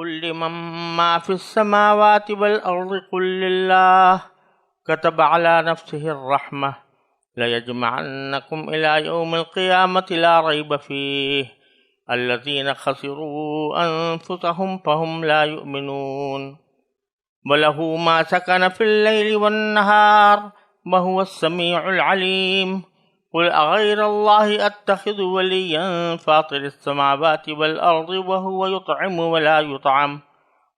قل لمن ما في السماوات والأرض قل لله كتب على نفسه الرحمة ليجمعنكم إلى يوم القيامة لا ريب فيه الذين خسروا أنفسهم فهم لا يؤمنون وله ما سكن في الليل والنهار وهو السميع العليم قل أغير الله أتخذ وليا فاطر السماوات والأرض وهو يطعم ولا يطعم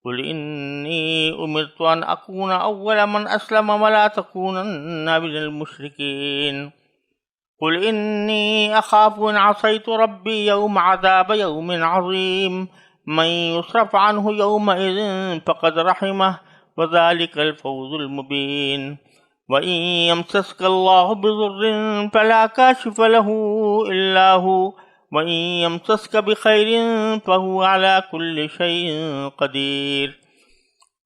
قل إني أمرت أن أكون أول من أسلم ولا تكونن من المشركين قل إني أخاف إن عصيت ربي يوم عذاب يوم عظيم من يصرف عنه يومئذ فقد رحمه وذلك الفوز المبين وإن يمسسك الله بضر فلا كاشف له إلا هو وإن يمسسك بخير فهو على كل شيء قدير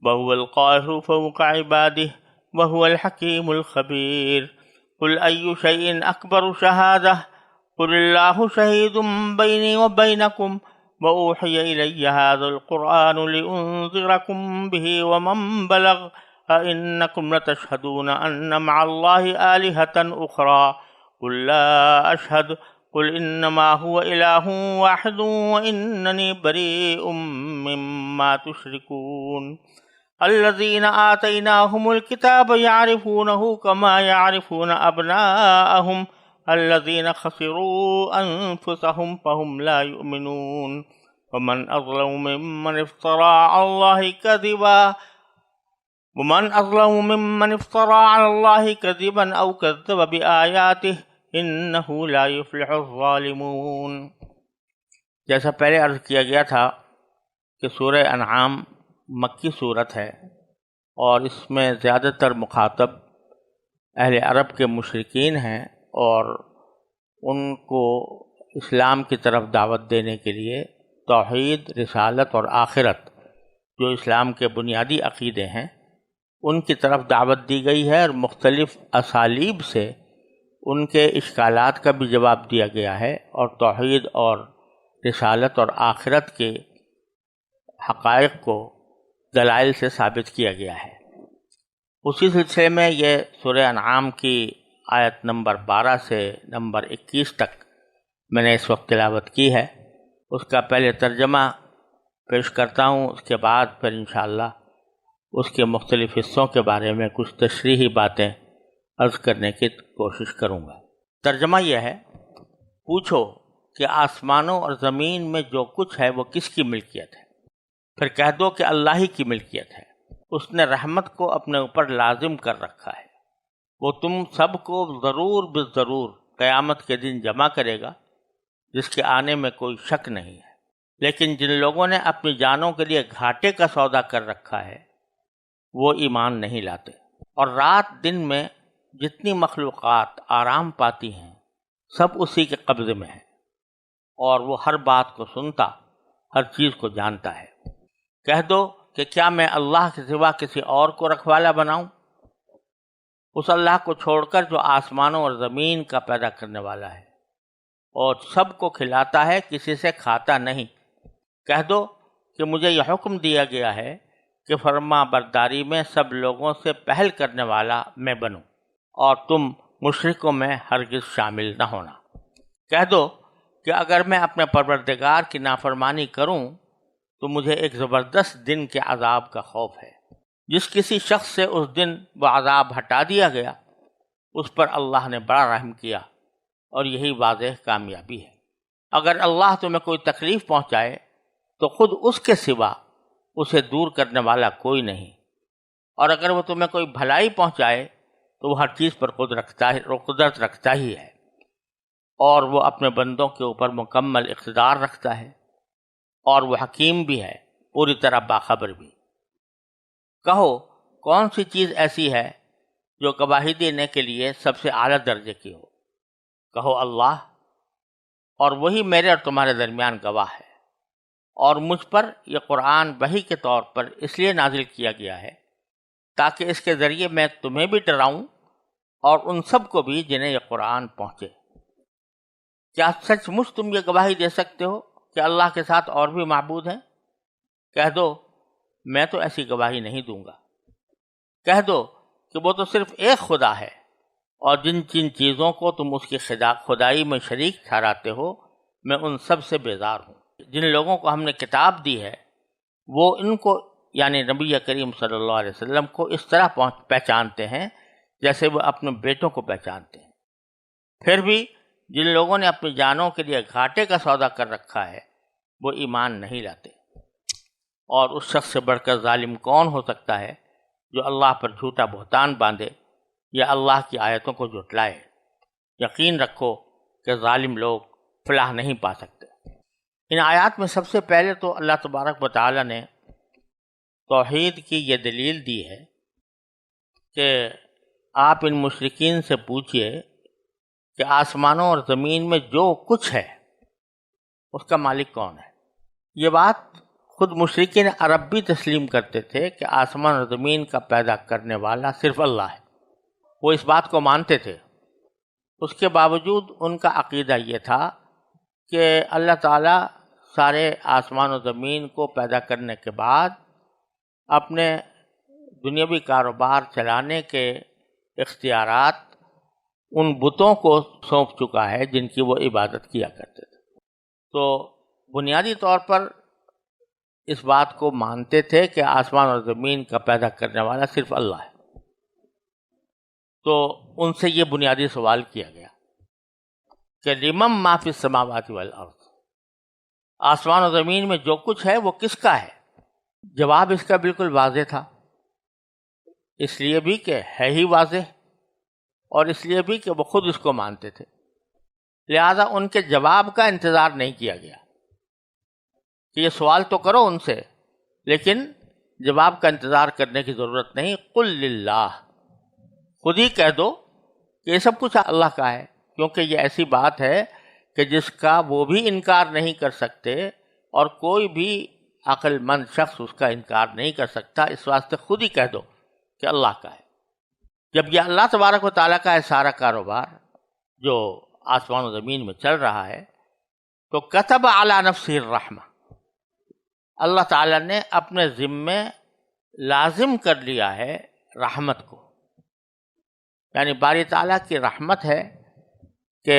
وهو القاهر فوق عباده وهو الحكيم الخبير قل أي شيء أكبر شهادة قل الله شهيد بيني وبينكم وأوحي إلي هذا القرآن لأنذركم به ومن بلغ أئنكم لتشهدون أن مع الله آلهة أخرى قل لا أشهد قل إنما هو إله واحد وإنني بريء مما تشركون الذين آتيناهم الكتاب يعرفونه كما يعرفون أبناءهم الذين خسروا أنفسهم فهم لا يؤمنون ومن أظلم ممن افترى على الله كذبا أو كذب بآياته إنه لا يفلح الظالمون۔ جیسا پہلے عرض کیا گیا تھا کہ سورہ انعام مکی صورت ہے اور اس میں زیادہ تر مخاطب اہل عرب کے مشرکین ہیں اور ان کو اسلام کی طرف دعوت دینے کے لیے توحید، رسالت اور آخرت جو اسلام کے بنیادی عقیدے ہیں ان کی طرف دعوت دی گئی ہے، اور مختلف اسالیب سے ان کے اشکالات کا بھی جواب دیا گیا ہے اور توحید اور رسالت اور آخرت کے حقائق کو دلائل سے ثابت کیا گیا ہے۔ اسی سلسلے میں یہ سورہ انعام کی آیت نمبر 12 سے نمبر 21 تک میں نے اس وقت تلاوت کی ہے۔ اس کا پہلے ترجمہ پیش کرتا ہوں، اس کے بعد پھر انشاءاللہ اس کے مختلف حصوں کے بارے میں کچھ تشریحی باتیں عرض کرنے کی کوشش کروں گا۔ ترجمہ یہ ہے، پوچھو کہ آسمانوں اور زمین میں جو کچھ ہے وہ کس کی ملکیت ہے؟ پھر کہہ دو کہ اللہ ہی کی ملکیت ہے۔ اس نے رحمت کو اپنے اوپر لازم کر رکھا ہے۔ وہ تم سب کو ضرور بالضرور قیامت کے دن جمع کرے گا، جس کے آنے میں کوئی شک نہیں ہے۔ لیکن جن لوگوں نے اپنی جانوں کے لیے گھاٹے کا سودا کر رکھا ہے وہ ایمان نہیں لاتے۔ اور رات دن میں جتنی مخلوقات آرام پاتی ہیں سب اسی کے قبضے میں ہیں، اور وہ ہر بات کو سنتا، ہر چیز کو جانتا ہے۔ کہہ دو کہ کیا میں اللہ کے سوا کسی اور کو رکھوالا بناؤں؟ اس اللہ کو چھوڑ کر جو آسمانوں اور زمین کا پیدا کرنے والا ہے اور سب کو کھلاتا ہے، کسی سے کھاتا نہیں۔ کہہ دو کہ مجھے یہ حکم دیا گیا ہے کہ فرما برداری میں سب لوگوں سے پہل کرنے والا میں بنوں، اور تم مشرکوں میں ہرگز شامل نہ ہونا۔ کہہ دو کہ اگر میں اپنے پروردگار کی نافرمانی کروں تو مجھے ایک زبردست دن کے عذاب کا خوف ہے۔ جس کسی شخص سے اس دن وہ عذاب ہٹا دیا گیا اس پر اللہ نے بڑا رحم کیا، اور یہی واضح کامیابی ہے۔ اگر اللہ تمہیں کوئی تکلیف پہنچائے تو خود اس کے سوا اسے دور کرنے والا کوئی نہیں، اور اگر وہ تمہیں کوئی بھلائی پہنچائے تو وہ ہر چیز پر قدرت رکھتا ہی ہے، اور وہ اپنے بندوں کے اوپر مکمل اقتدار رکھتا ہے، اور وہ حکیم بھی ہے، پوری طرح باخبر بھی۔ کہو کون سی چیز ایسی ہے جو گواہی دینے کے لیے سب سے اعلیٰ درجے کی ہو؟ کہو اللہ، اور وہی میرے اور تمہارے درمیان گواہ ہے۔ اور مجھ پر یہ قرآن وحی کے طور پر اس لیے نازل کیا گیا ہے تاکہ اس کے ذریعے میں تمہیں بھی ڈراؤں اور ان سب کو بھی جنہیں یہ قرآن پہنچے۔ کیا سچ مچ تم یہ گواہی دے سکتے ہو کہ اللہ کے ساتھ اور بھی معبود ہیں؟ کہہ دو میں تو ایسی گواہی نہیں دوں گا، کہہ دو کہ وہ تو صرف ایک خدا ہے، اور جن جن چیزوں کو تم اس کی خدائی میں شریک ٹھہراتے ہو میں ان سب سے بیزار ہوں۔ جن لوگوں کو ہم نے کتاب دی ہے وہ ان کو یعنی نبی کریم صلی اللہ علیہ وسلم کو اس طرح پہچانتے ہیں جیسے وہ اپنے بیٹوں کو پہچانتے ہیں۔ پھر بھی جن لوگوں نے اپنی جانوں کے لیے گھاٹے کا سودا کر رکھا ہے وہ ایمان نہیں لاتے، اور اس شخص سے بڑھ کر ظالم کون ہو سکتا ہے جو اللہ پر جھوٹا بہتان باندھے یا اللہ کی آیتوں کو جھٹلائے۔ یقین رکھو کہ ظالم لوگ فلاح نہیں پا سکتے۔ ان آیات میں سب سے پہلے تو اللہ تبارک و تعالی نے توحید کی یہ دلیل دی ہے کہ آپ ان مشرکین سے پوچھئے کہ آسمانوں اور زمین میں جو کچھ ہے اس کا مالک کون ہے۔ یہ بات خود مشرکین عرب بھی تسلیم کرتے تھے کہ آسمان اور زمین کا پیدا کرنے والا صرف اللہ ہے، وہ اس بات کو مانتے تھے۔ اس کے باوجود ان کا عقیدہ یہ تھا کہ اللہ تعالیٰ سارے آسمان و زمین کو پیدا کرنے کے بعد اپنے دنیاوی کاروبار چلانے کے اختیارات ان بتوں کو سونپ چکا ہے جن کی وہ عبادت کیا کرتے تھے۔ تو بنیادی طور پر اس بات کو مانتے تھے کہ آسمان اور زمین کا پیدا کرنے والا صرف اللہ ہے۔ تو ان سے یہ بنیادی سوال کیا گیا کہ لمن ما فی السماوات والارض، آسمان و زمین میں جو کچھ ہے وہ کس کا ہے؟ جواب اس کا بالکل واضح تھا، اس لیے بھی کہ ہے ہی واضح، اور اس لیے بھی کہ وہ خود اس کو مانتے تھے، لہذا ان کے جواب کا انتظار نہیں کیا گیا کہ یہ سوال تو کرو ان سے، لیکن جواب کا انتظار کرنے کی ضرورت نہیں۔ قل للہ، خود ہی کہہ دو کہ یہ سب کچھ اللہ کا ہے، کیونکہ یہ ایسی بات ہے کہ جس کا وہ بھی انکار نہیں کر سکتے اور کوئی بھی عقل مند شخص اس کا انکار نہیں کر سکتا، اس واسطے خود ہی کہہ دو کہ اللہ کا ہے۔ جب یہ اللہ تبارک و تعالیٰ کا ہے سارا کاروبار جو آسمان و زمین میں چل رہا ہے، تو کتب علی نفسہ الرحمہ، اللہ تعالیٰ نے اپنے ذمے لازم کر لیا ہے رحمت کو، یعنی باری تعالیٰ کی رحمت ہے کہ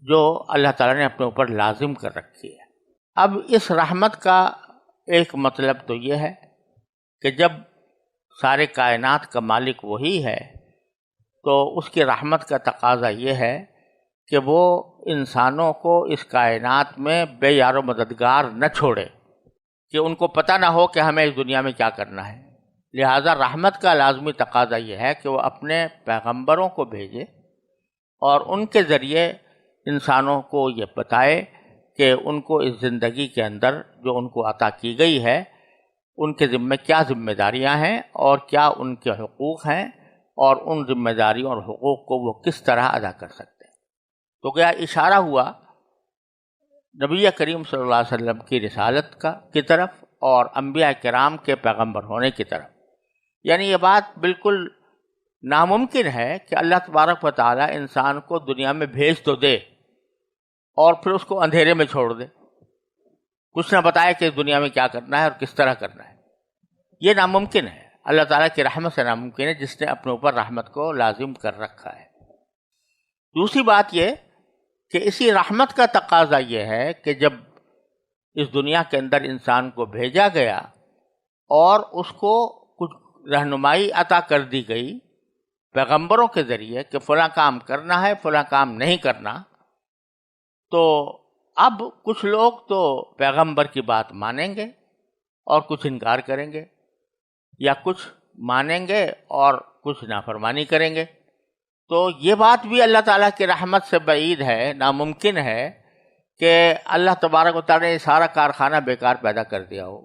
جو اللہ تعالیٰ نے اپنے اوپر لازم کر رکھی ہے۔ اب اس رحمت کا ایک مطلب تو یہ ہے کہ جب سارے کائنات کا مالک وہی ہے تو اس کی رحمت کا تقاضا یہ ہے کہ وہ انسانوں کو اس کائنات میں بے یار و مددگار نہ چھوڑے، کہ ان کو پتہ نہ ہو کہ ہمیں اس دنیا میں کیا کرنا ہے۔ لہذا رحمت کا لازمی تقاضا یہ ہے کہ وہ اپنے پیغمبروں کو بھیجے اور ان کے ذریعے انسانوں کو یہ بتائے کہ ان کو اس زندگی کے اندر جو ان کو عطا کی گئی ہے ان کے ذمہ کیا ذمہ داریاں ہیں اور کیا ان کے حقوق ہیں، اور ان ذمہ داریوں اور حقوق کو وہ کس طرح ادا کر سکتے ہیں۔ تو گیا اشارہ ہوا نبی کریم صلی اللہ علیہ وسلم کی رسالت کی طرف اور انبیاء کرام کے پیغمبر ہونے کی طرف، یعنی یہ بات بالکل ناممکن ہے کہ اللہ تبارک و تعالیٰ انسان کو دنیا میں بھیج تو دے اور پھر اس کو اندھیرے میں چھوڑ دے، کچھ نہ بتائے کہ اس دنیا میں کیا کرنا ہے اور کس طرح کرنا ہے۔ یہ ناممکن ہے، اللہ تعالیٰ کی رحمت سے ناممکن ہے جس نے اپنے اوپر رحمت کو لازم کر رکھا ہے۔ دوسری بات یہ کہ اسی رحمت کا تقاضا یہ ہے کہ جب اس دنیا کے اندر انسان کو بھیجا گیا اور اس کو کچھ رہنمائی عطا کر دی گئی پیغمبروں کے ذریعے کہ فلاں کام کرنا ہے فلاں کام نہیں کرنا، تو اب کچھ لوگ تو پیغمبر کی بات مانیں گے اور کچھ انکار کریں گے، یا کچھ مانیں گے اور کچھ نافرمانی کریں گے۔ تو یہ بات بھی اللہ تعالیٰ کی رحمت سے بعید ہے، ناممکن ہے کہ اللہ تبارک و تعالیٰ نے سارا کارخانہ بیکار پیدا کر دیا ہو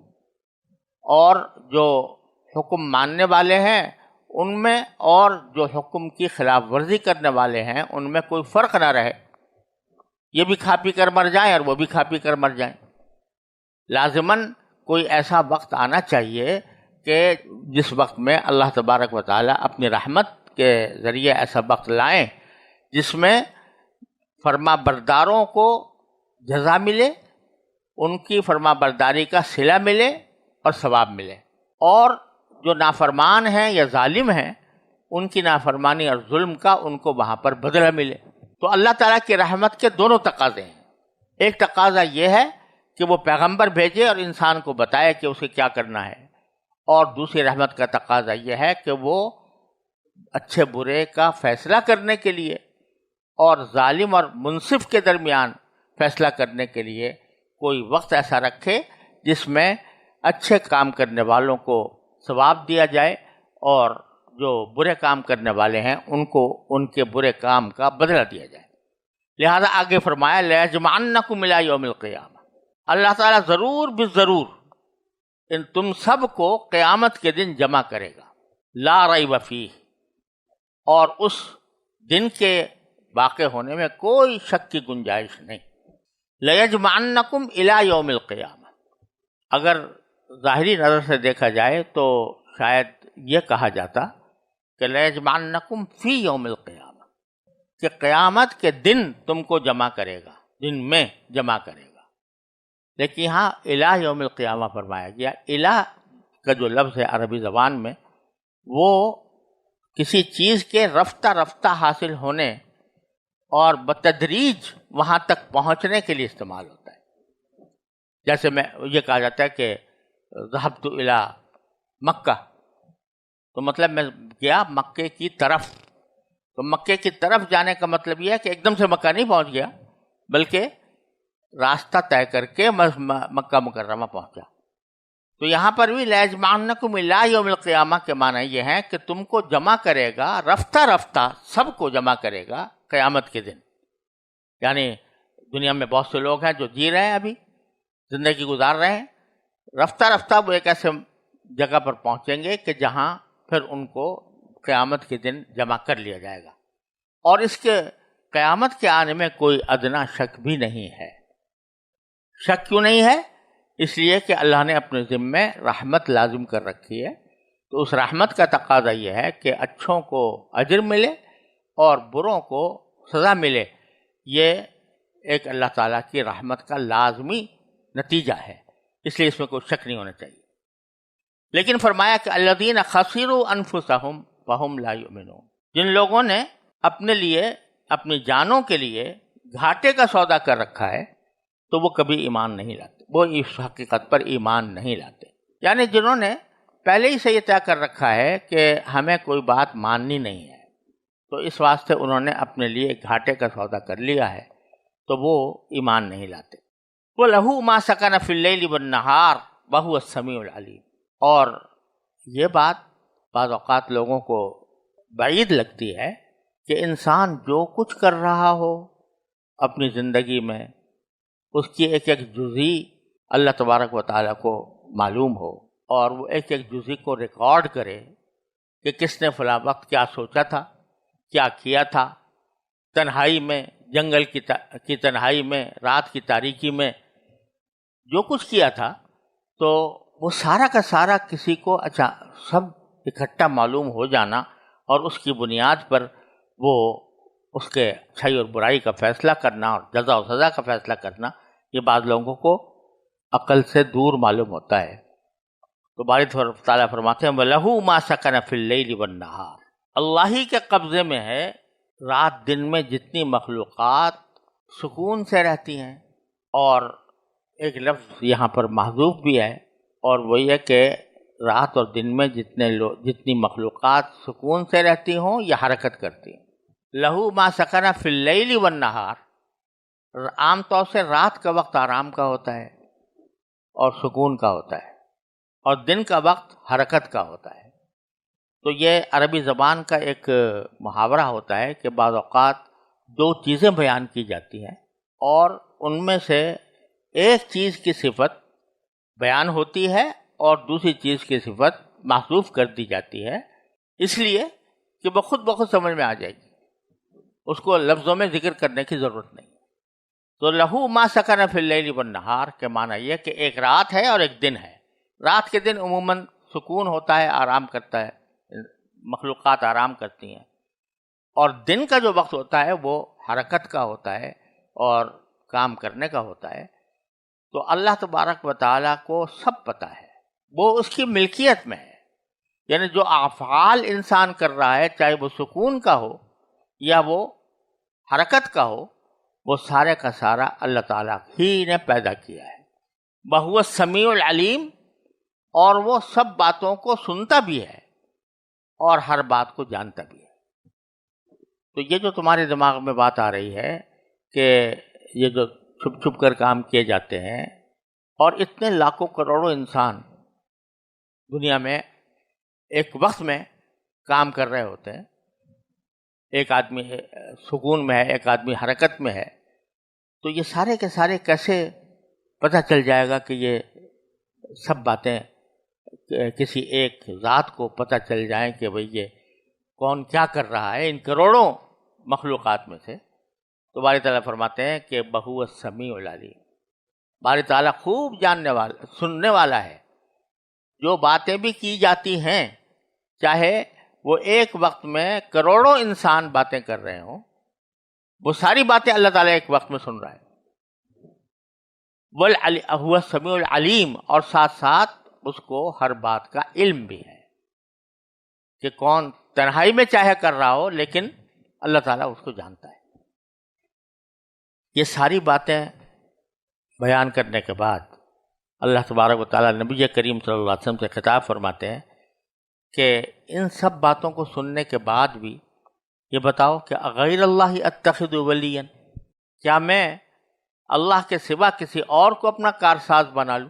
اور جو حکم ماننے والے ہیں ان میں اور جو حکم کی خلاف ورزی کرنے والے ہیں ان میں کوئی فرق نہ رہے، یہ بھی کھا پی کر مر جائیں اور وہ بھی کھا پی کر مر جائیں۔ لازماً کوئی ایسا وقت آنا چاہیے کہ جس وقت میں اللہ تبارک و تعالیٰ اپنی رحمت کے ذریعے ایسا وقت لائیں جس میں فرما برداروں کو جزا ملے ان کی فرما برداری کا صلہ ملے اور ثواب ملے، اور جو نافرمان ہیں یا ظالم ہیں ان کی نافرمانی اور ظلم کا ان کو وہاں پر بدلہ ملے۔ تو اللہ تعالیٰ کی رحمت کے دونوں تقاضے ہیں۔ ایک تقاضا یہ ہے کہ وہ پیغمبر بھیجے اور انسان کو بتائے کہ اسے کیا کرنا ہے، اور دوسری رحمت کا تقاضا یہ ہے کہ وہ اچھے برے کا فیصلہ کرنے کے لیے اور ظالم اور منصف کے درمیان فیصلہ کرنے کے لیے کوئی وقت ایسا رکھے جس میں اچھے کام کرنے والوں کو ثواب دیا جائے اور جو برے کام کرنے والے ہیں ان کو ان کے برے کام کا بدلہ دیا جائے۔ لہذا آگے فرمایا لَيَجْمَعَنَّكُمْ إِلَىٰ يَوْمِ الْقِيَامَةِ، اللہ تعالیٰ ضرور بالضرور ان تم سب کو قیامت کے دن جمع کرے گا، لا ریب فیہ، اور اس دن کے واقع ہونے میں کوئی شک کی گنجائش نہیں۔ لَيَجْمَعَنَّكُمْ إِلَىٰ يَوْمِ الْقِيَامَةِ، اگر ظاہری نظر سے دیکھا جائے تو شاید یہ کہا جاتا کہ لَيَجْمَعَنَّكُمْ فِي يَوْمِ الْقِيَامَةِ، کہ قیامت کے دن تم کو جمع کرے گا، دن میں جمع کرے گا، لیکن یہاں الہ یوم القیامہ فرمایا گیا۔ الہ کا جو لفظ ہے عربی زبان میں وہ کسی چیز کے رفتہ رفتہ حاصل ہونے اور بتدریج وہاں تک پہنچنے کے لیے استعمال ہوتا ہے۔ جیسے میں یہ کہا جاتا ہے کہ ذهبت الى مکہ، تو مطلب میں گیا مکے کی طرف، تو مکے کی طرف جانے کا مطلب یہ ہے کہ ایک دم سے مکہ نہیں پہنچ گیا، بلکہ راستہ طے کر کے مکہ مکرمہ پہنچا۔ تو یہاں پر بھی لَيَجْمَعَنَّكُمْ إِلَىٰ يَوْمِ الْقِيَامَةِ کے معنی یہ ہے کہ تم کو جمع کرے گا، رفتہ رفتہ سب کو جمع کرے گا قیامت کے دن۔ یعنی دنیا میں بہت سے لوگ ہیں جو جی رہے ہیں، ابھی زندگی گزار رہے ہیں، رفتہ رفتہ وہ ایک ایسے جگہ پر پہنچیں گے کہ جہاں پھر ان کو قیامت کے دن جمع کر لیا جائے گا، اور اس کے قیامت کے آنے میں کوئی ادنا شک بھی نہیں ہے۔ شک کیوں نہیں ہے؟ اس لیے کہ اللہ نے اپنے ذمے رحمت لازم کر رکھی ہے، تو اس رحمت کا تقاضا یہ ہے کہ اچھوں کو اجر ملے اور بروں کو سزا ملے۔ یہ ایک اللہ تعالیٰ کی رحمت کا لازمی نتیجہ ہے، اس لیے اس میں کوئی شک نہیں ہونا چاہیے۔ لیکن فرمایا کہ الذین خسروا انفسہم فہم لا یؤمنون، جن لوگوں نے اپنے لیے اپنی جانوں کے لیے گھاٹے کا سودا کر رکھا ہے تو وہ کبھی ایمان نہیں لاتے، وہ اس حقیقت پر ایمان نہیں لاتے۔ یعنی جنہوں نے پہلے ہی سے یہ طے کر رکھا ہے کہ ہمیں کوئی بات ماننی نہیں ہے، تو اس واسطے انہوں نے اپنے لیے گھاٹے کا سودا کر لیا ہے، تو وہ ایمان نہیں لاتے۔ وَلَهُ مَا سَكَنَ فِي اللَّيْلِ وَالنَّهَارِ وَهُوَ السَّمِيعُ الْعَلِيمُ، اور یہ بات بعض اوقات لوگوں کو بعید لگتی ہے کہ انسان جو کچھ کر رہا ہو اپنی زندگی میں اس کی ایک ایک جزئی اللہ تبارک و تعالیٰ کو معلوم ہو، اور وہ ایک ایک جزئی کو ریکارڈ کرے کہ کس نے فلاں وقت کیا سوچا تھا، کیا کیا تھا، تنہائی میں، جنگل کی تنہائی میں، رات کی تاریکی میں جو کچھ کیا تھا، تو وہ سارا کا سارا کسی کو سب اکٹھا معلوم ہو جانا، اور اس کی بنیاد پر وہ اس کے اچھائی اور برائی کا فیصلہ کرنا اور جزا و سزا کا فیصلہ کرنا، یہ بعض لوگوں کو عقل سے دور معلوم ہوتا ہے۔ تو باری تعالیٰ فرماتے ہیں وَلَهُ مَا سَكَنَ فِي اللَّيْلِ وَالنَّهَارِ، اللہ ہی کے قبضے میں ہے رات دن میں جتنی مخلوقات سکون سے رہتی ہیں، اور ایک لفظ یہاں پر محذوف بھی ہے، اور وہ یہ کہ رات اور دن میں جتنی مخلوقات سکون سے رہتی ہوں یا حرکت کرتی ہیں۔ لہو ما سکن فی اللیل والنہار، عام طور سے رات کا وقت آرام کا ہوتا ہے اور سکون کا ہوتا ہے، اور دن کا وقت حرکت کا ہوتا ہے۔ تو یہ عربی زبان کا ایک محاورہ ہوتا ہے کہ بعض اوقات دو چیزیں بیان کی جاتی ہیں، اور ان میں سے ایک چیز کی صفت بیان ہوتی ہے اور دوسری چیز کی صفت محذوف کر دی جاتی ہے، اس لیے کہ وہ خود بخود سمجھ میں آ جائے گی، اس کو لفظوں میں ذکر کرنے کی ضرورت نہیں۔ تو لہو ما سکن فی اللیل والنہار کے معنی یہ کہ ایک رات ہے اور ایک دن ہے۔ رات کے دن عموماً سکون ہوتا ہے، آرام کرتا ہے، مخلوقات آرام کرتی ہیں، اور دن کا جو وقت ہوتا ہے وہ حرکت کا ہوتا ہے اور کام کرنے کا ہوتا ہے۔ تو اللہ تبارک و تعالیٰ کو سب پتہ ہے، وہ اس کی ملکیت میں ہے. یعنی جو افعال انسان کر رہا ہے، چاہے وہ سکون کا ہو یا وہ حرکت کا ہو، وہ سارے کا سارا اللہ تعالیٰ ہی نے پیدا کیا ہے. وَهُوَ السَّمِيعُ الْعَلِيمُ، اور وہ سب باتوں کو سنتا بھی ہے اور ہر بات کو جانتا بھی ہے. تو یہ جو تمہارے دماغ میں بات آ رہی ہے کہ یہ جو چھپ چھپ کر کام کیے جاتے ہیں، اور اتنے لاکھوں کروڑوں انسان دنیا میں ایک وقت میں کام کر رہے ہوتے ہیں، ایک آدمی سکون میں ہے، ایک آدمی حرکت میں ہے، تو یہ سارے کے سارے کیسے پتہ چل جائے گا کہ یہ سب باتیں کسی ایک ذات کو پتہ چل جائیں کہ بھئی یہ کون کیا کر رہا ہے ان کروڑوں مخلوقات میں سے؟ تو باری تعالیٰ فرماتے ہیں کہ بہو السمیع العلیم، باری تعالیٰ خوب جاننے والا، سننے والا ہے. جو باتیں بھی کی جاتی ہیں، چاہے وہ ایک وقت میں کروڑوں انسان باتیں کر رہے ہوں، وہ ساری باتیں اللہ تعالیٰ ایک وقت میں سن رہا ہے. هو السمیع العلیم، اور ساتھ ساتھ اس کو ہر بات کا علم بھی ہے کہ کون تنہائی میں چاہے کر رہا ہو، لیکن اللہ تعالیٰ اس کو جانتا ہے. یہ ساری باتیں بیان کرنے کے بعد اللہ تبارک و تعالیٰ نبی کریم صلی اللہ علیہ وسلم سے خطاب فرماتے ہیں کہ ان سب باتوں کو سننے کے بعد بھی یہ بتاؤ کہ غیر اللہ اتخذ ولیا، کیا میں اللہ کے سوا کسی اور کو اپنا کارساز بنا لوں،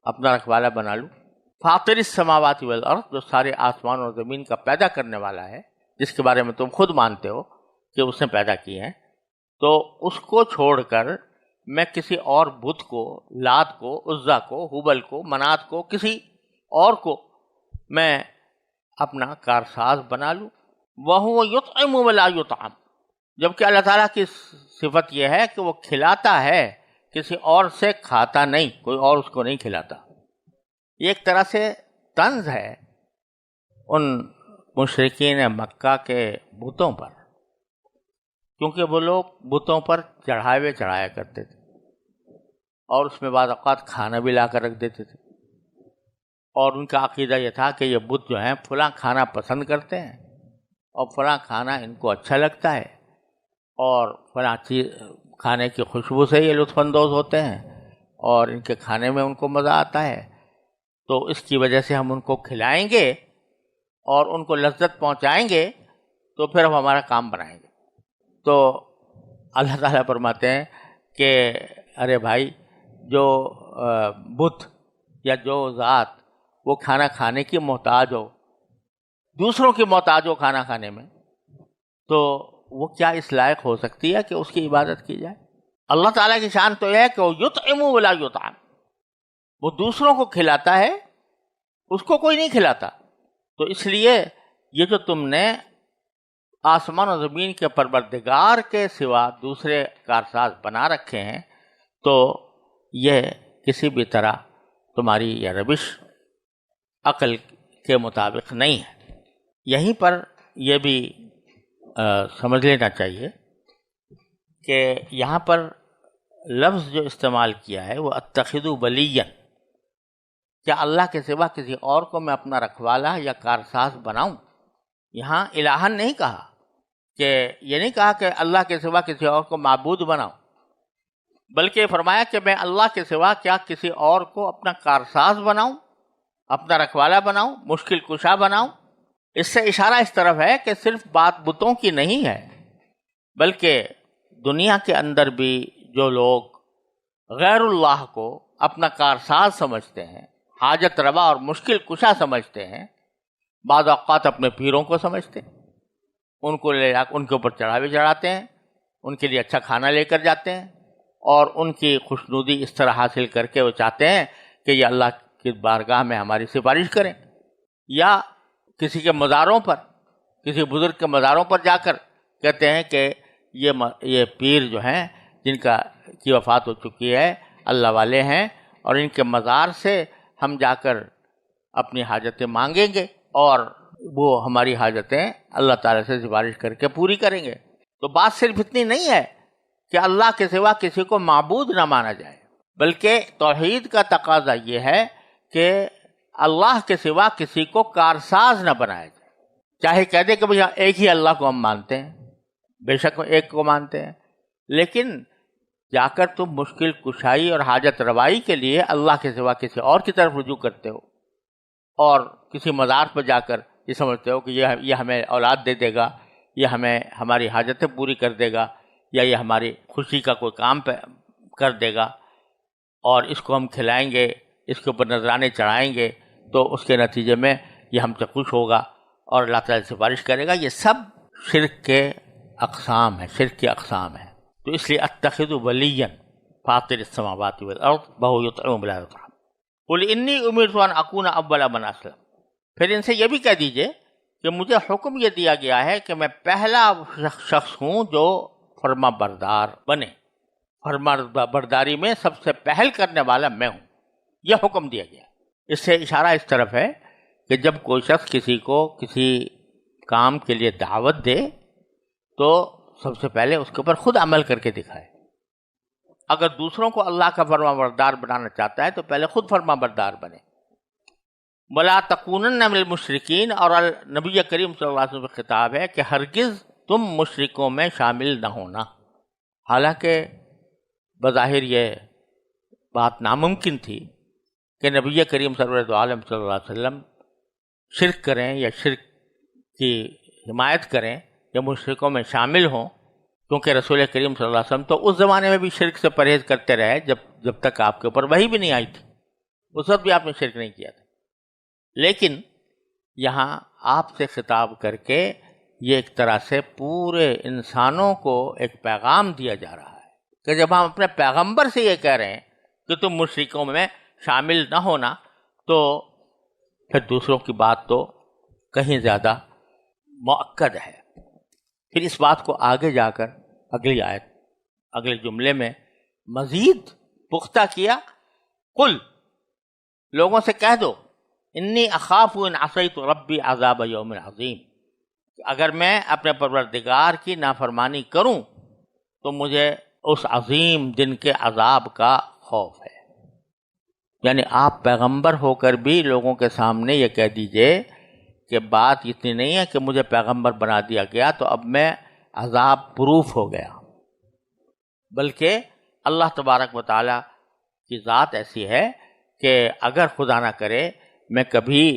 اپنا رکھوالا بنا لوں؟ فاطر السماوات والارض، جو سارے آسمان اور زمین کا پیدا کرنے والا ہے، جس کے بارے میں تم خود مانتے ہو کہ اس نے پیدا کی ہیں، تو اس کو چھوڑ کر میں کسی اور بت کو، لات کو، عزا کو، حبل کو، منات کو، کسی اور کو میں اپنا کارساز بنا لوں؟ وَهُوَ يُطْعِمُ وَلَا يُطْعَمُ، جبکہ اللہ تعالیٰ کی صفت یہ ہے کہ وہ کھلاتا ہے، کسی اور سے کھاتا نہیں، کوئی اور اس کو نہیں کھلاتا. یہ ایک طرح سے طنز ہے ان مشرکین مکہ کے بتوں پر، کیونکہ وہ لوگ بتوں پر چڑھاوے چڑھایا کرتے تھے، اور اس میں بعض اوقات کھانا بھی لا کر رکھ دیتے تھے، اور ان کا عقیدہ یہ تھا کہ یہ بت جو ہیں فلاں کھانا پسند کرتے ہیں، اور فلاں کھانا ان کو اچھا لگتا ہے، اور فلاں چیز کھانے کی خوشبو سے یہ لطف اندوز ہوتے ہیں، اور ان کے کھانے میں ان کو مزہ آتا ہے، تو اس کی وجہ سے ہم ان کو کھلائیں گے اور ان کو لذت پہنچائیں گے، تو پھر ہم ہمارا کام بنائیں گے. تو اللہ تعالیٰ فرماتے ہیں کہ ارے بھائی، جو بت یا جو ذات وہ کھانا کھانے کی محتاج ہو، دوسروں کی محتاج ہو کھانا کھانے میں، تو وہ کیا اس لائق ہو سکتی ہے کہ اس کی عبادت کی جائے؟ اللہ تعالیٰ کی شان تو یہ ہے کہ وہ یطعم ولا یطعم، وہ دوسروں کو کھلاتا ہے، اس کو کوئی نہیں کھلاتا. تو اس لیے یہ جو تم نے آسمان و زمین کے پروردگار کے سوا دوسرے کارساز بنا رکھے ہیں، تو یہ کسی بھی طرح تمہاری یہ روش عقل کے مطابق نہیں ہے. یہیں پر یہ بھی سمجھ لینا چاہیے کہ یہاں پر لفظ جو استعمال کیا ہے وہ اتخذ ولیا، کیا اللہ کے سوا کسی اور کو میں اپنا رکھوالا یا کارساز بناؤں؟ یہاں الہن نہیں کہا، کہ یہ نہیں کہا کہ اللہ کے سوا کسی اور کو معبود بناؤ، بلکہ فرمایا کہ میں اللہ کے سوا کیا کسی اور کو اپنا کارساز بناؤں، اپنا رکھوالا بناؤں، مشکل کشا بناؤں. اس سے اشارہ اس طرف ہے کہ صرف بات بتوں کی نہیں ہے، بلکہ دنیا کے اندر بھی جو لوگ غیر اللہ کو اپنا کارساز سمجھتے ہیں، حاجت روا اور مشکل کشا سمجھتے ہیں، بعض اوقات اپنے پیروں کو سمجھتے ہیں، ان کو لے جا ان کے اوپر چڑھاوے چڑھاتے ہیں، ان کے لیے اچھا کھانا لے کر جاتے ہیں، اور ان کی خوشنودی اس طرح حاصل کر کے وہ چاہتے ہیں کہ یہ اللہ کی بارگاہ میں ہماری سفارش کریں، یا کسی کے مزاروں پر، کسی بزرگ کے مزاروں پر جا کر کہتے ہیں کہ یہ پیر جو ہیں جن کی وفات ہو چکی ہے، اللہ والے ہیں، اور ان کے مزار سے ہم جا کر اپنی حاجتیں مانگیں گے، اور وہ ہماری حاجتیں اللہ تعالیٰ سے سفارش کر کے پوری کریں گے. تو بات صرف اتنی نہیں ہے کہ اللہ کے سوا کسی کو معبود نہ مانا جائے، بلکہ توحید کا تقاضا یہ ہے کہ اللہ کے سوا کسی کو کارساز نہ بنایا جائے. چاہے کہہ دے کہ بھیا ایک ہی اللہ کو ہم مانتے ہیں، بے شک ایک کو مانتے ہیں، لیکن جا کر تم مشکل کشائی اور حاجت روائی کے لیے اللہ کے سوا کسی اور کی طرف رجوع کرتے ہو، اور کسی مزار پر جا کر یہ سمجھتے ہو کہ یہ ہمیں اولاد دے دے گا، یہ ہمیں ہماری حاجتیں پوری کر دے گا، یا یہ ہماری خوشی کا کوئی کام کر دے گا، اور اس کو ہم کھلائیں گے، اس کے اوپر نذرانے چڑھائیں گے تو اس کے نتیجے میں یہ ہم سے خوش ہوگا اور اللہ تعالیٰ سے سفارش کرے گا. یہ سب شرک کے اقسام ہیں، شرک کی اقسام ہیں. تو اس لیے اتخذ ولیا فاطر السماوات والارض وهو یطعم ولا یطعم قل انی امرت ان اکون اول من اسلم. پھر ان سے یہ بھی کہہ دیجئے کہ مجھے حکم یہ دیا گیا ہے کہ میں پہلا شخص ہوں جو فرما بردار بنے، فرما برداری میں سب سے پہل کرنے والا میں ہوں. یہ حکم دیا گیا. اس سے اشارہ اس طرف ہے کہ جب کوئی شخص کسی کو کسی کام کے لیے دعوت دے تو سب سے پہلے اس کے اوپر خود عمل کر کے دکھائے. اگر دوسروں کو اللہ کا فرما بردار بنانا چاہتا ہے تو پہلے خود فرما بردار بنے. وَلَا تَكُونَنَّ مِنَ الْمُشْرِكِينَ، اور نبی کریم صلی اللہ علیہ وسلم کا خطاب ہے کہ ہرگز تم مشرکوں میں شامل نہ ہونا. حالانکہ بظاہر یہ بات ناممکن تھی کہ نبی کریم صلی اللہ علیہ وسلم شرک کریں یا شرک کی حمایت کریں یا مشرکوں میں شامل ہوں، کیونکہ رسول کریم صلی اللہ علیہ وسلم تو اس زمانے میں بھی شرک سے پرہیز کرتے رہے جب تک آپ کے اوپر وحی بھی نہیں آئی تھی. اس وقت بھی آپ نے شرک نہیں کیا تھا. لیکن یہاں آپ سے خطاب کر کے یہ ایک طرح سے پورے انسانوں کو ایک پیغام دیا جا رہا ہے کہ جب ہم اپنے پیغمبر سے یہ کہہ رہے ہیں کہ تم مشرکوں میں شامل نہ ہونا، تو پھر دوسروں کی بات تو کہیں زیادہ مؤکد ہے. پھر اس بات کو آگے جا کر اگلی آیت، اگلے جملے میں مزید پختہ کیا. قل، لوگوں سے کہہ دو، انی اخاف ان عصیت ربی عذاب یوم عظیم، اگر میں اپنے پروردگار کی نافرمانی کروں تو مجھے اس عظیم دن کے عذاب کا خوف ہے. یعنی آپ پیغمبر ہو کر بھی لوگوں کے سامنے یہ کہہ دیجئے کہ بات اتنی نہیں ہے کہ مجھے پیغمبر بنا دیا گیا تو اب میں عذاب پروف ہو گیا، بلکہ اللہ تبارک و تعالیٰ کی ذات ایسی ہے کہ اگر خدا نہ کرے میں کبھی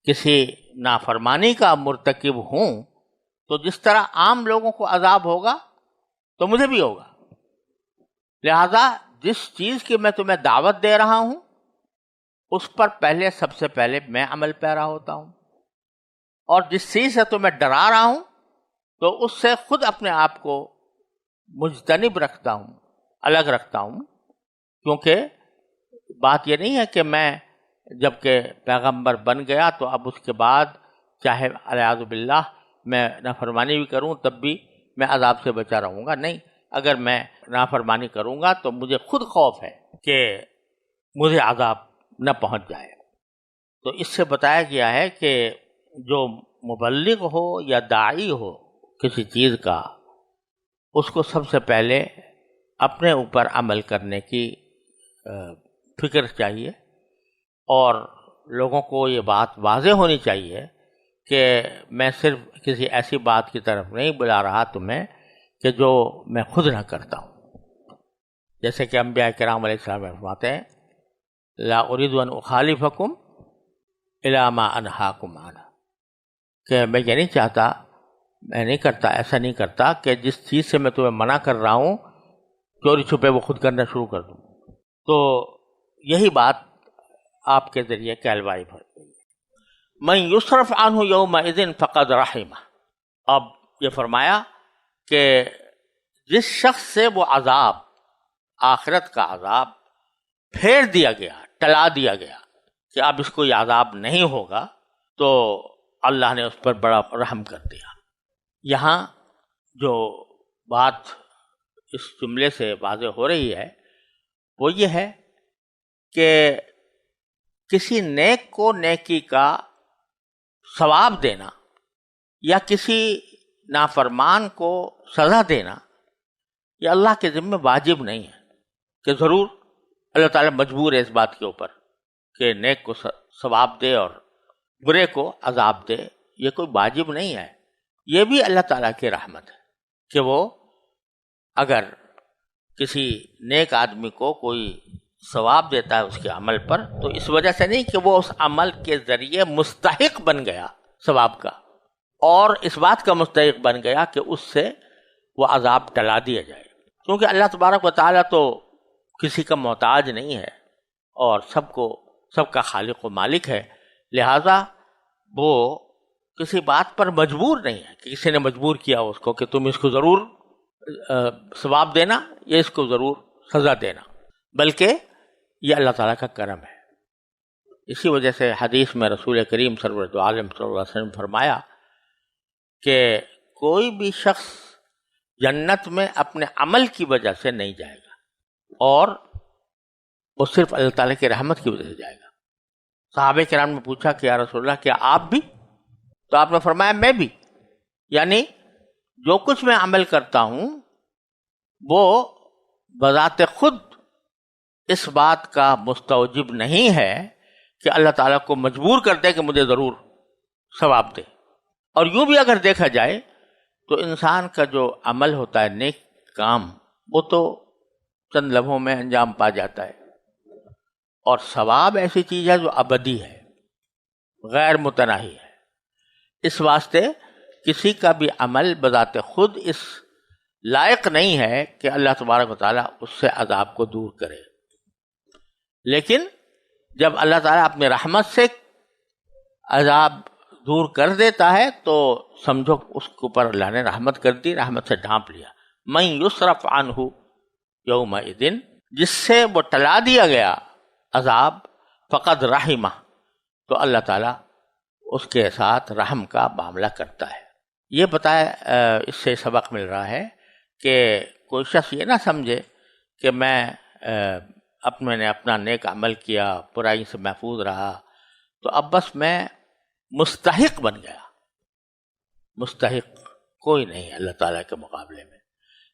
کسی نافرمانی کا مرتکب ہوں تو جس طرح عام لوگوں کو عذاب ہوگا تو مجھے بھی ہوگا. لہذا جس چیز کی میں تمہیں دعوت دے رہا ہوں اس پر سب سے پہلے میں عمل پیرا ہوتا ہوں، اور جس چیز سے تمہیں ڈرا رہا ہوں تو اس سے خود اپنے آپ کو مجتنب رکھتا ہوں، الگ رکھتا ہوں. کیونکہ بات یہ نہیں ہے کہ میں جب کہ پیغمبر بن گیا تو اب اس کے بعد چاہے الیاذ باللہ میں نافرمانی بھی کروں تب بھی میں عذاب سے بچا رہوں گا. نہیں، اگر میں نافرمانی کروں گا تو مجھے خود خوف ہے کہ مجھے عذاب نہ پہنچ جائے. تو اس سے بتایا گیا ہے کہ جو مبلغ ہو یا داعی ہو کسی چیز کا، اس کو سب سے پہلے اپنے اوپر عمل کرنے کی فکر چاہیے، اور لوگوں کو یہ بات واضح ہونی چاہیے کہ میں صرف کسی ایسی بات کی طرف نہیں بلا رہا تمہیں کہ جو میں خود نہ کرتا ہوں. جیسے کہ انبیاء کرام علیہ السلام فرماتے ہیں لا اريد ان اخالفكم الى ما انهاكم عنه، کہ میں یہ نہیں چاہتا، میں نہیں کرتا، ایسا نہیں کرتا کہ جس چیز سے میں تمہیں منع کر رہا ہوں چوری چھپے وہ خود کرنا شروع کر دوں. تو یہی بات آپ کے ذریعے کہلوائی بھر گئی. من یصرف عنہ یومئذ فقد رحمہ. اب یہ فرمایا کہ جس شخص سے وہ عذاب، آخرت کا عذاب پھیر دیا گیا، ٹلا دیا گیا کہ اب اس کو یہ عذاب نہیں ہوگا، تو اللہ نے اس پر بڑا رحم کر دیا. یہاں جو بات اس جملے سے واضح ہو رہی ہے وہ یہ ہے کہ کسی نیک کو نیکی کا ثواب دینا یا کسی نافرمان کو سزا دینا یہ اللہ کے ذمہ واجب نہیں ہے کہ ضرور اللہ تعالیٰ مجبور ہے اس بات کے اوپر کہ نیک کو ثواب دے اور برے کو عذاب دے، یہ کوئی واجب نہیں ہے، یہ بھی اللہ تعالیٰ کی رحمت ہے کہ وہ اگر کسی نیک آدمی کو کوئی ثواب دیتا ہے اس کے عمل پر، تو اس وجہ سے نہیں کہ وہ اس عمل کے ذریعے مستحق بن گیا ثواب کا، اور اس بات کا مستحق بن گیا کہ اس سے وہ عذاب ٹلا دیا جائے، کیونکہ اللہ تبارک و تعالیٰ تو کسی کا محتاج نہیں ہے اور سب کا خالق و مالک ہے، لہذا وہ کسی بات پر مجبور نہیں ہے کہ کسی نے مجبور کیا اس کو کہ تم اس کو ضرور ثواب دینا یا اس کو ضرور سزا دینا، بلکہ یہ اللہ تعالیٰ کا کرم ہے۔ اسی وجہ سے حدیث میں رسول کریم سرورت عالم صلی اللہ علیہ وسلم فرمایا کہ کوئی بھی شخص جنت میں اپنے عمل کی وجہ سے نہیں جائے گا، اور وہ صرف اللہ تعالیٰ کی رحمت کی وجہ سے جائے گا۔ صحابہ کرام نے پوچھا کہ یا رسول اللہ کیا آپ بھی؟ تو آپ نے فرمایا میں بھی، یعنی جو کچھ میں عمل کرتا ہوں وہ بذات خود اس بات کا مستوجب نہیں ہے کہ اللہ تعالیٰ کو مجبور کر دے کہ مجھے ضرور ثواب دے۔ اور یوں بھی اگر دیکھا جائے تو انسان کا جو عمل ہوتا ہے نیک کام، وہ تو چند لمحوں میں انجام پا جاتا ہے، اور ثواب ایسی چیز ہے جو ابدی ہے، غیر متناہی ہے۔ اس واسطے کسی کا بھی عمل بذات خود اس لائق نہیں ہے کہ اللہ تبارک و تعالیٰ اس سے عذاب کو دور کرے، لیکن جب اللہ تعالیٰ اپنی رحمت سے عذاب دور کر دیتا ہے تو سمجھو اس کے اوپر اللہ نے رحمت کر دی، رحمت سے ڈھانپ لیا۔ من یصرف عنہ یومئذ، جس سے وہ ٹلا دیا گیا عذاب، فقد رحمہ، تو اللہ تعالیٰ اس کے ساتھ رحم کا معاملہ کرتا ہے۔ یہ بتایا اس سے سبق مل رہا ہے کہ کوئی شخص یہ نہ سمجھے کہ میں نے اپنا نیک عمل کیا، برائی سے محفوظ رہا، تو اب بس میں مستحق بن گیا۔ مستحق کوئی نہیں ہے اللہ تعالیٰ کے مقابلے میں،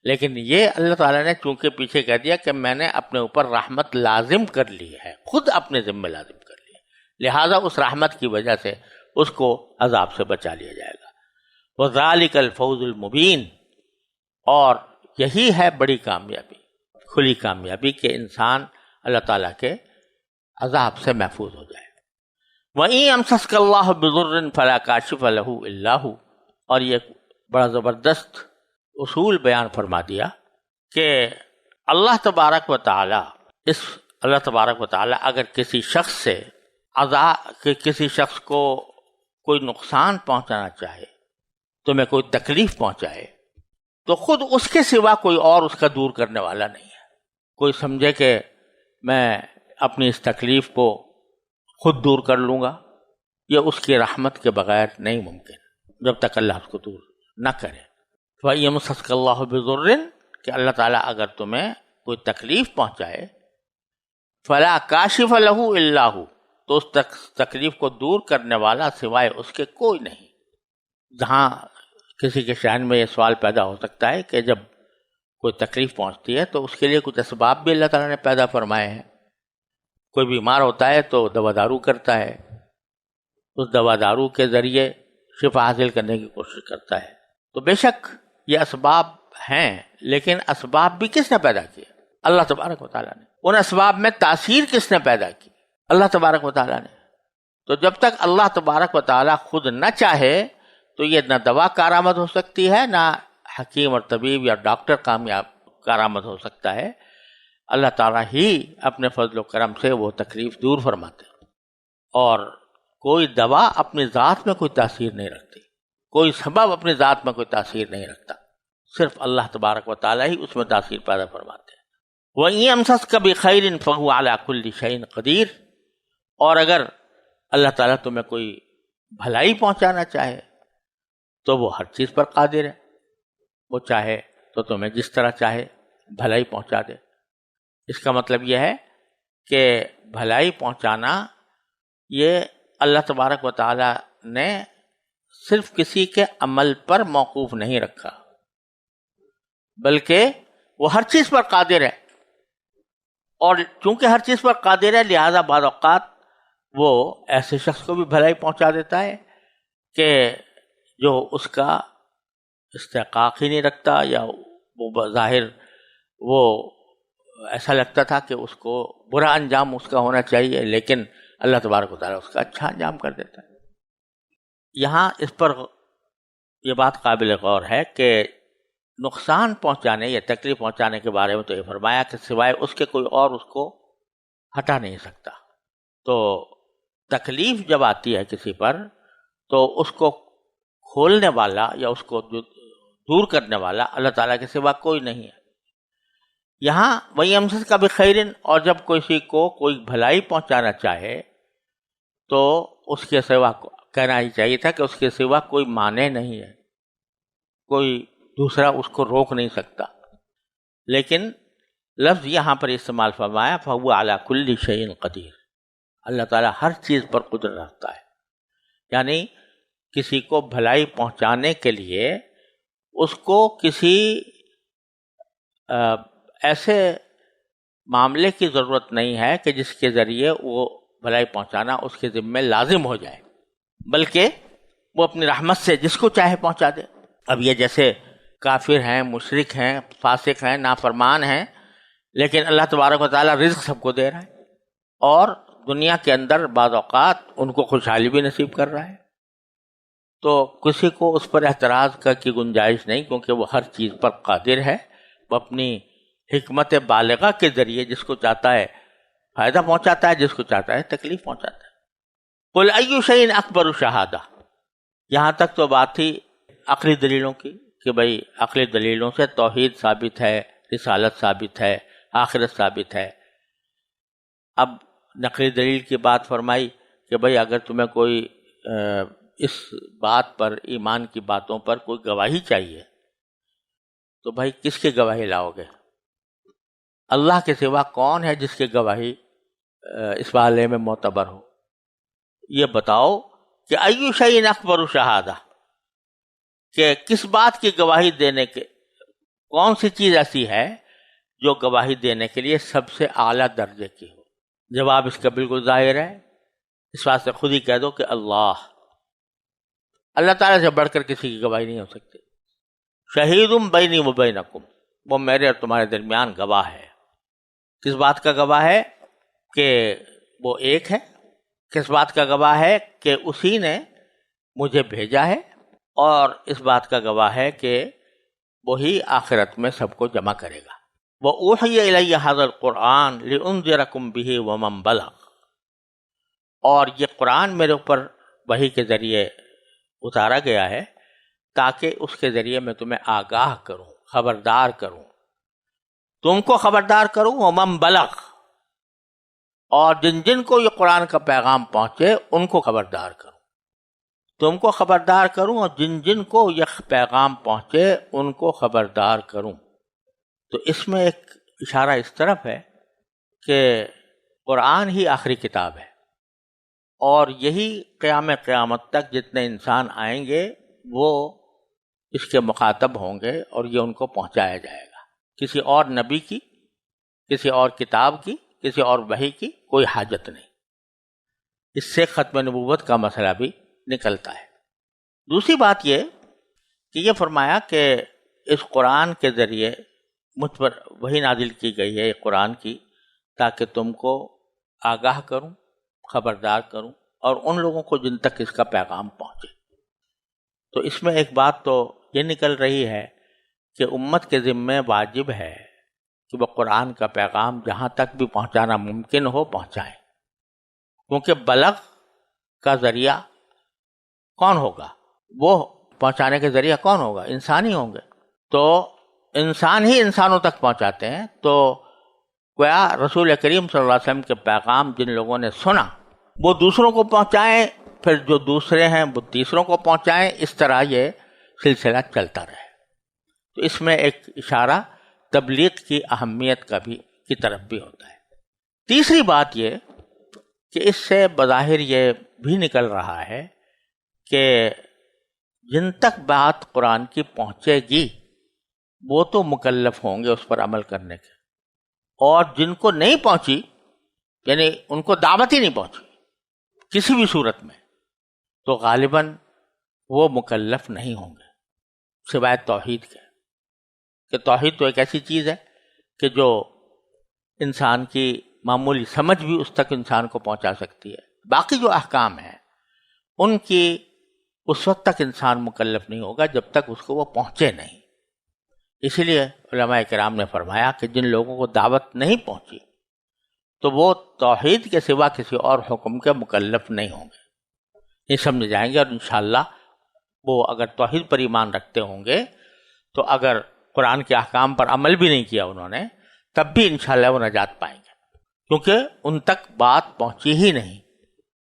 لیکن یہ اللہ تعالیٰ نے چونکہ پیچھے کہہ دیا کہ میں نے اپنے اوپر رحمت لازم کر لی ہے، خود اپنے ذمہ لازم کر لی ہے، لہٰذا اس رحمت کی وجہ سے اس کو عذاب سے بچا لیا جائے گا۔ وَذَلِكَ الْفَوْزُ الْمُبِينُ، اور یہی ہے بڑی کامیابی، کھلی کامیابی، کہ انسان اللہ تعالیٰ کے عذاب سے محفوظ ہو جائے۔ وَإِن يَمْسَسْكَ اللَّهُ بِضُرٍّ فَلَا كَاشِفَ لَهُ إِلَّا هُوَ، اور یہ بڑا زبردست اصول بیان فرما دیا کہ اللہ تبارک و تعالیٰ اگر کسی شخص کو کوئی نقصان پہنچانا چاہے، تمہیں کوئی تکلیف پہنچائے، تو خود اس کے سوا کوئی اور اس کا دور کرنے والا نہیں ہے۔ کوئی سمجھے کہ میں اپنی اس تکلیف کو خود دور کر لوں گا، یہ اس کی رحمت کے بغیر نہیں ممکن، جب تک اللہ اس کو دور نہ کرے۔ فَيَمْسَسْكَ اللَّهُ بِضُرٍّ، کہ اللہ تعالیٰ اگر تمہیں کوئی تکلیف پہنچائے، فَلَا كَاشِفَ لَهُ إِلَّا هُوَ، تو اس تکلیف کو دور کرنے والا سوائے اس کے کوئی نہیں۔ جہاں کسی کے شأن میں یہ سوال پیدا ہو سکتا ہے کہ جب کوئی تکلیف پہنچتی ہے تو اس کے لیے کچھ اسباب بھی اللہ تعالیٰ نے پیدا فرمائے ہیں۔ کوئی بیمار ہوتا ہے تو دوا دارو کرتا ہے، اس دوا دارو کے ذریعے شفا حاصل کرنے کی کوشش کرتا ہے۔ تو بے شک یہ اسباب ہیں، لیکن اسباب بھی کس نے پیدا کیے؟ اللہ تبارک و تعالیٰ نے۔ ان اسباب میں تاثیر کس نے پیدا کی؟ اللہ تبارک و تعالیٰ نے۔ تو جب تک اللہ تبارک و تعالیٰ خود نہ چاہے تو یہ نہ دوا کارآمد ہو سکتی ہے، نہ حکیم اور طبیب یا ڈاکٹر کارآمد ہو سکتا ہے۔ اللہ تعالیٰ ہی اپنے فضل و کرم سے وہ تکلیف دور فرماتے ہیں، اور کوئی دوا اپنی ذات میں کوئی تاثیر نہیں رکھتی، کوئی سبب اپنی ذات میں کوئی تاثیر نہیں رکھتا، صرف اللہ تبارک و تعالیٰ ہی اس میں تاثیر پیدا فرماتے ہیں۔ وَإِن يَمْسَسْكَ بِخَيْرٍ فَهُوَ عَلَى كُلِّ شَيْءٍ قَدِيرٌ، اور اگر اللہ تعالیٰ تمہیں کوئی بھلائی پہنچانا چاہے تو وہ ہر چیز پر قادر ہے، وہ چاہے تو تمہیں جس طرح چاہے بھلائی پہنچا دے۔ اس کا مطلب یہ ہے کہ بھلائی پہنچانا یہ اللہ تبارک و تعالیٰ نے صرف کسی کے عمل پر موقوف نہیں رکھا، بلکہ وہ ہر چیز پر قادر ہے، اور چونکہ ہر چیز پر قادر ہے لہذا بعض اوقات وہ ایسے شخص کو بھی بھلائی پہنچا دیتا ہے کہ جو اس کا استحقاق ہی نہیں رکھتا، یا وہ بظاہر وہ ایسا لگتا تھا کہ اس کو برا انجام اس کا ہونا چاہیے، لیکن اللہ تبارک و تعالیٰ اس کا اچھا انجام کر دیتا ہے۔ یہاں اس پر یہ بات قابل غور ہے کہ نقصان پہنچانے یا تکلیف پہنچانے کے بارے میں تو یہ فرمایا کہ سوائے اس کے کوئی اور اس کو ہٹا نہیں سکتا۔ تو تکلیف جب آتی ہے کسی پر تو اس کو کھولنے والا یا اس کو دور کرنے والا اللہ تعالیٰ کے سوا کوئی نہیں ہے۔ یہاں وہی امسس کا بخیرن، اور جب کسی کو کوئی بھلائی پہنچانا چاہے تو اس کے سوا کہنا ہی چاہیے تھا کہ اس کے سوا کوئی مانع نہیں ہے، کوئی دوسرا اس کو روک نہیں سکتا، لیکن لفظ یہاں پر استعمال فرمایا فَهُوَ عَلَى كُلِّ شَيْءٍ قدیر، اللہ تعالیٰ ہر چیز پر قدرت رکھتا ہے۔ یعنی کسی کو بھلائی پہنچانے کے لیے اس کو کسی ایسے معاملے کی ضرورت نہیں ہے کہ جس کے ذریعے وہ بھلائی پہنچانا اس کے ذمہ لازم ہو جائے، بلکہ وہ اپنی رحمت سے جس کو چاہے پہنچا دے۔ اب یہ جیسے کافر ہیں، مشرک ہیں، فاسق ہیں، نافرمان ہیں، لیکن اللہ تبارک و تعالیٰ رزق سب کو دے رہا ہے، اور دنیا کے اندر بعض اوقات ان کو خوشحالی بھی نصیب کر رہا ہے، تو کسی کو اس پر اعتراض کی گنجائش نہیں، کیونکہ وہ ہر چیز پر قادر ہے۔ وہ اپنی حکمت بالغہ کے ذریعے جس کو چاہتا ہے فائدہ پہنچاتا ہے، جس کو چاہتا ہے تکلیف پہنچاتا ہے۔ قل ای شیء اکبر شہادہ، یہاں تک تو بات تھی عقلی دلیلوں کی کہ بھئی عقلی دلیلوں سے توحید ثابت ہے، رسالت ثابت ہے، آخرت ثابت ہے۔ اب نقلی دلیل کی بات فرمائی کہ بھئی اگر تمہیں کوئی اس بات پر، ایمان کی باتوں پر کوئی گواہی چاہیے تو بھائی کس کی گواہی لاؤ گے؟ اللہ کے سوا کون ہے جس کی گواہی اس بارے میں معتبر ہو؟ یہ بتاؤ کہ ای شیء اکبر شہادہ، کہ کس بات کی گواہی دینے کے، کون سی چیز ایسی ہے جو گواہی دینے کے لیے سب سے اعلیٰ درجے کی ہو؟ جواب اس کا بالکل ظاہر ہے، اس بات سے خود ہی کہہ دو کہ اللہ تعالیٰ سے بڑھ کر کسی کی گواہی نہیں ہو سکتی۔ شہید بینی و بینکم، وہ میرے اور تمہارے درمیان گواہ ہے۔ کس بات کا گواہ ہے؟ کہ وہ ایک ہے۔ کس بات کا گواہ ہے؟ کہ اسی نے مجھے بھیجا ہے، اور اس بات کا گواہ ہے کہ وہی آخرت میں سب کو جمع کرے گا۔ وَأُوحِيَ إِلَيَّ هَذَا الْقُرْآنُ لِأُنذِرَكُم بِهِ وَمَن بَلَغَ، اور یہ قرآن میرے اوپر وحی کے ذریعے اتارا گیا ہے تاکہ اس کے ذریعے میں تمہیں آگاہ کروں، خبردار کروں، تم کو خبردار کروں، وَمَن بَلَغَ، اور جن جن کو یہ قرآن کا پیغام پہنچے ان کو خبردار کروں، تم کو خبردار کروں، اور جن جن کو یہ پیغام پہنچے ان کو خبردار کروں۔ تو اس میں ایک اشارہ اس طرف ہے کہ قرآن ہی آخری کتاب ہے، اور یہی قیامت تک جتنے انسان آئیں گے وہ اس کے مخاطب ہوں گے، اور یہ ان کو پہنچایا جائے گا۔ کسی اور نبی کی، کسی اور کتاب کی، کسی اور وحی کی کوئی حاجت نہیں۔ اس سے ختم نبوت کا مسئلہ بھی نکلتا ہے۔ دوسری بات یہ کہ یہ فرمایا کہ اس قرآن کے ذریعے مجھ پر وحی نازل کی گئی ہے قرآن کی، تاکہ تم کو آگاہ کروں، خبردار کروں، اور ان لوگوں کو جن تک اس کا پیغام پہنچے۔ تو اس میں ایک بات تو یہ نکل رہی ہے کہ امت کے ذمہ واجب ہے کہ وہ قرآن کا پیغام جہاں تک بھی پہنچانا ممکن ہو پہنچائیں، کیونکہ بلغ کا ذریعہ کون ہوگا؟ وہ پہنچانے کے ذریعہ کون ہوگا؟ انسان ہی ہوں گے۔ تو انسان ہی انسانوں تک پہنچاتے ہیں، تو گویا رسول کریم صلی اللہ علیہ وسلم کے پیغام جن لوگوں نے سنا وہ دوسروں کو پہنچائیں، پھر جو دوسرے ہیں وہ تیسروں کو پہنچائیں، اس طرح یہ سلسلہ چلتا رہے۔ تو اس میں ایک اشارہ تبلیغ کی اہمیت کا بھی کی طرف بھی ہوتا ہے۔ تیسری بات یہ کہ اس سے بظاہر یہ بھی نکل رہا ہے کہ جن تک بات قرآن کی پہنچے گی وہ تو مکلف ہوں گے اس پر عمل کرنے کے، اور جن کو نہیں پہنچی یعنی ان کو دعوت ہی نہیں پہنچی کسی بھی صورت میں، تو غالباً وہ مکلف نہیں ہوں گے سوائے توحید کے، کہ توحید تو ایک ایسی چیز ہے کہ جو انسان کی معمولی سمجھ بھی اس تک انسان کو پہنچا سکتی ہے، باقی جو احکام ہیں ان کی اس وقت تک انسان مکلف نہیں ہوگا جب تک اس کو وہ پہنچے نہیں۔ اسی لیے علماء کرام نے فرمایا کہ جن لوگوں کو دعوت نہیں پہنچی تو وہ توحید کے سوا کسی اور حکم کے مکلف نہیں ہوں گے، نہیں سمجھ جائیں گے، اور انشاءاللہ وہ اگر توحید پر ایمان رکھتے ہوں گے تو اگر قرآن کے احکام پر عمل بھی نہیں کیا انہوں نے تب بھی انشاءاللہ وہ نجات پائیں گے، کیونکہ ان تک بات پہنچی ہی نہیں۔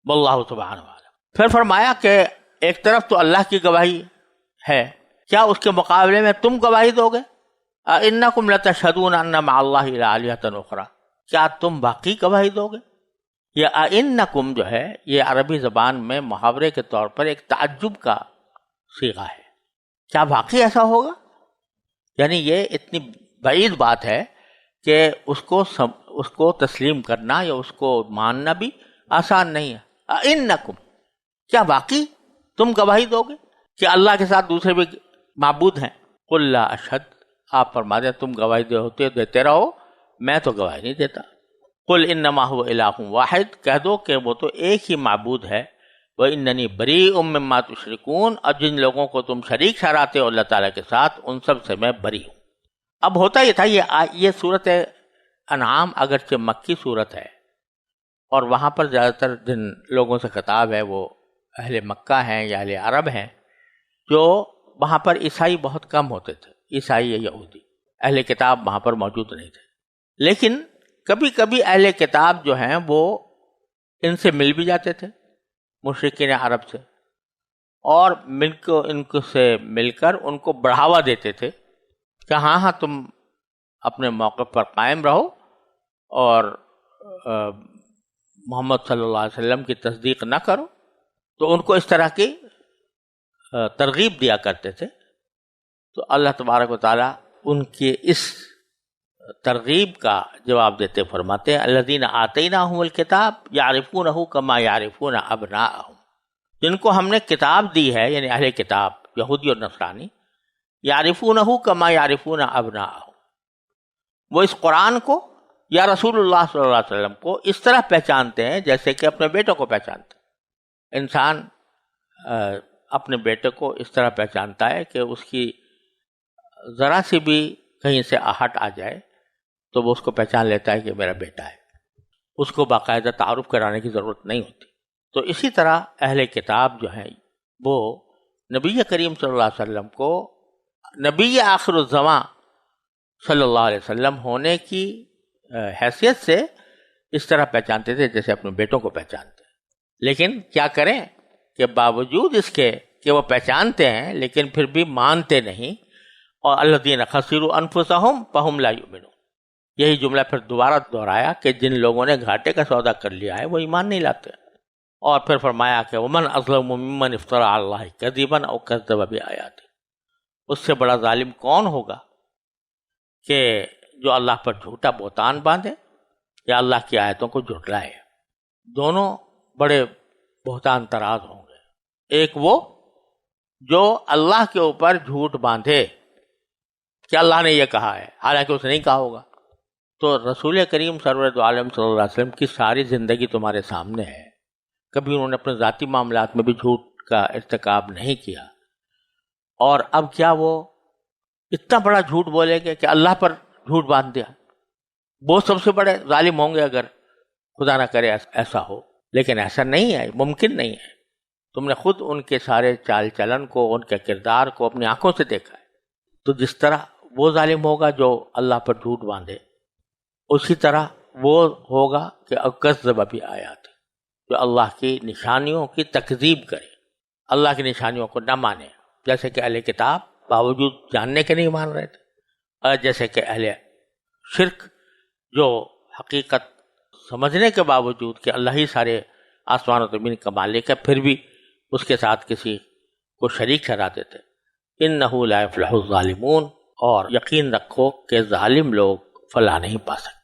واللہ سبحانہ وتعالی۔ پھر فرمایا کہ ایک طرف تو اللہ کی گواہی ہے، کیا اس کے مقابلے میں تم گواہی دو گے؟ اِنَّکُمْ لَتَشْهَدُونَ أَنَّ مَعَ اللَّهِ لَآلِهَةً أُخْرَىٰ، کیا تم باقی گواہی دو گے؟ یہ اِنَّکُمْ جو ہے یہ عربی زبان میں محاورے کے طور پر ایک تعجب کا صیغہ ہے، کیا واقعی ایسا ہوگا؟ یعنی یہ اتنی بعید بات ہے کہ اس کو تسلیم کرنا یا اس کو ماننا بھی آسان نہیں ہے۔ اِنَّکُمْ، کیا واقعی تم گواہی دو گے کہ اللہ کے ساتھ دوسرے بھی معبود ہیں؟ قُلْ لَا أَشْهَدُ، آپ فرما دیں تم گواہی دیتے رہو، میں تو گواہی نہیں دیتا۔ قُلْ إِنَّمَا هُوَ إِلَٰهٌ وَاحِدٌ، کہہ دو کہ وہ تو ایک ہی معبود ہے، وَإِنَّنِي بَرِيءٌ مِّمَّا تُشْرِكُونَ، اور جن لوگوں کو تم شریک ٹھہراتے ہو اللہ تعالیٰ کے ساتھ ان سب سے میں بری ہوں۔ اب ہوتا یہ تھا یہ صورت انعام اگرچہ مکی صورت ہے اور وہاں پر زیادہ تر جن لوگوں سے خطاب ہے وہ اہل مکہ ہیں یا اہل عرب ہیں، جو وہاں پر عیسائی بہت کم ہوتے تھے، عیسائی یا یہودی، اہل کتاب وہاں پر موجود نہیں تھے۔ لیکن کبھی کبھی اہل کتاب جو ہیں وہ ان سے مل بھی جاتے تھے، مشرکین عرب سے، اور ان سے مل کر ان کو بڑھاوا دیتے تھے کہ ہاں تم اپنے موقف پر قائم رہو اور محمد صلی اللہ علیہ وسلم کی تصدیق نہ کرو، تو ان کو اس طرح کی ترغیب دیا کرتے تھے۔ تو اللہ تبارک و تعالیٰ ان کی اس ترغیب کا جواب دیتے فرماتے ہیں الذین آتیناہم الکتاب یعرفونہ کما یعرفون ابناءہم، جن کو ہم نے کتاب دی ہے یعنی اہل کتاب یہودی اور نصرانی، یعرفونہ کما یعرفون ابناءہم، وہ اس قرآن کو یا رسول اللہ صلی اللہ علیہ وسلم کو اس طرح پہچانتے ہیں جیسے کہ اپنے بیٹوں کو پہچانتے ہیں۔ انسان اپنے بیٹے کو اس طرح پہچانتا ہے کہ اس کی ذرا سی بھی کہیں سے آہٹ آ جائے تو وہ اس کو پہچان لیتا ہے کہ میرا بیٹا ہے، اس کو باقاعدہ تعارف کرانے کی ضرورت نہیں ہوتی۔ تو اسی طرح اہل کتاب جو ہیں وہ نبی کریم صلی اللہ علیہ وسلم کو نبی آخر الزمان صلی اللہ علیہ وسلم ہونے کی حیثیت سے اس طرح پہچانتے تھے جیسے اپنے بیٹوں کو پہچانتے ہیں۔ لیکن کیا کریں کہ باوجود اس کے کہ وہ پہچانتے ہیں لیکن پھر بھی مانتے نہیں، اور الذین خسروا انفسہم فہم لا یؤمنون، یہی جملہ پھر دوبارہ دہرایا کہ جن لوگوں نے گھاٹے کا سودا کر لیا ہے وہ ایمان نہیں لاتے، اور پھر فرمایا کہ ومن اظلم ممن افترى علی اللہ کذبا او کذب بآیاتہ، اس سے بڑا ظالم کون ہوگا کہ جو اللہ پر جھوٹا بہتان باندھے یا اللہ کی آیتوں کو جھٹلائے۔ دونوں بڑے بہتان تراز ہوں گے، ایک وہ جو اللہ کے اوپر جھوٹ باندھے کہ اللہ نے یہ کہا ہے حالانکہ اس نے نہیں کہا ہوگا۔ تو رسول کریم سرور عالم صلی اللہ علیہ وسلم کی ساری زندگی تمہارے سامنے ہے، کبھی انہوں نے اپنے ذاتی معاملات میں بھی جھوٹ کا ارتکاب نہیں کیا، اور اب کیا وہ اتنا بڑا جھوٹ بولے گے کہ اللہ پر جھوٹ باندھ دیا؟ وہ سب سے بڑے ظالم ہوں گے اگر خدا نہ کرے ایسا ہو، لیکن ایسا نہیں ہے، ممکن نہیں ہے۔ تم نے خود ان کے سارے چال چلن کو، ان کے کردار کو اپنی آنکھوں سے دیکھا ہے۔ تو جس طرح وہ ظالم ہوگا جو اللہ پر جھوٹ باندھے، اسی طرح وہ ہوگا کہ اکذب بآیات، جو اللہ کی نشانیوں کی تکذیب کرے، اللہ کی نشانیوں کو نہ مانے، جیسے کہ اہل کتاب باوجود جاننے کے نہیں مان رہے تھے، اور جیسے کہ اہل شرک جو حقیقت سمجھنے کے باوجود کہ اللہ ہی سارے آسمان و زمین کا مالک ہے پھر بھی اس کے ساتھ کسی کو شریک ٹھہراتے تھے۔ انہ لا یفلح الظالمون، اور یقین رکھو کہ ظالم لوگ فلاح نہیں پا سکتے۔